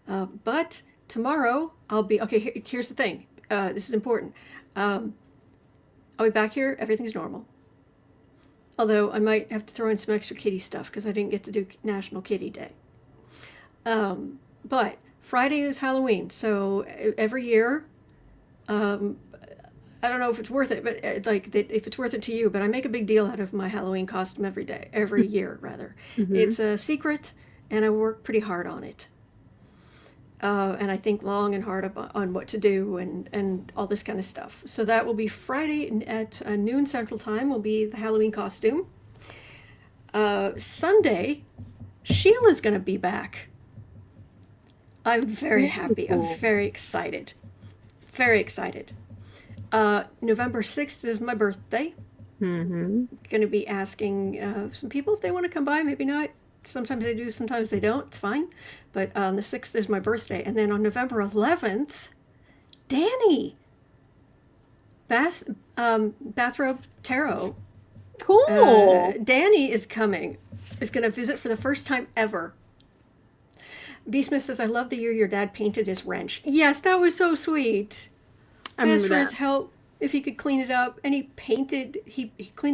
S1: But tomorrow I'll be, okay, here's the thing. This is important. I'll be back here. Everything's normal. Although I might have to throw in some extra kitty stuff because I didn't get to do National Kitty Day. But Friday is Halloween, so every year, I don't know if it's worth it, but if it's worth it to you, but I make a big deal out of my Halloween costume every year, rather. Mm-hmm. It's a secret, and I work pretty hard on it. And I think long and hard on what to do and all this kind of stuff. So that will be Friday at noon Central Time will be the Halloween costume. Sunday, Sheila's going to be back. I'm very happy. I'm very excited. Very excited. November 6th is my birthday. Mm-hmm. Going to be asking some people if they want to come by. Maybe not. Sometimes they do, sometimes they don't. It's fine. But the 6th is my birthday. And then on November 11th, Danny. Bathrobe Tarot.
S2: Cool.
S1: Danny is coming. Is going to visit for the first time ever. Beastman says, I love the year your dad painted his wrench. Yes, that was so sweet.
S2: I
S1: I asked
S2: remember
S1: for his
S2: that.
S1: help if he could clean it up, and he cleaned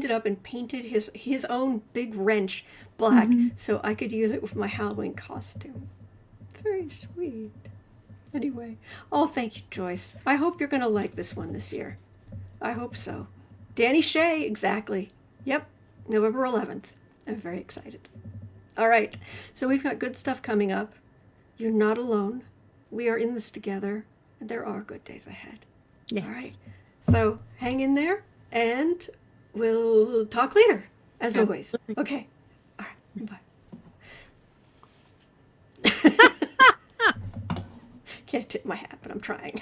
S1: it up and painted his own big wrench black so I could use it with my Halloween costume. Very sweet. Anyway, oh, thank you, Joyce. I hope you're going to like this one this year. I hope so. Danny Shea, exactly. Yep, November 11th. I'm very excited. All right, so we've got good stuff coming up. You're not alone. We are in this together, and there are good days ahead.
S2: Yes.
S1: All right, so hang in there, and we'll talk later, as always. Okay, all right, bye. Can't tip my hat, but I'm trying.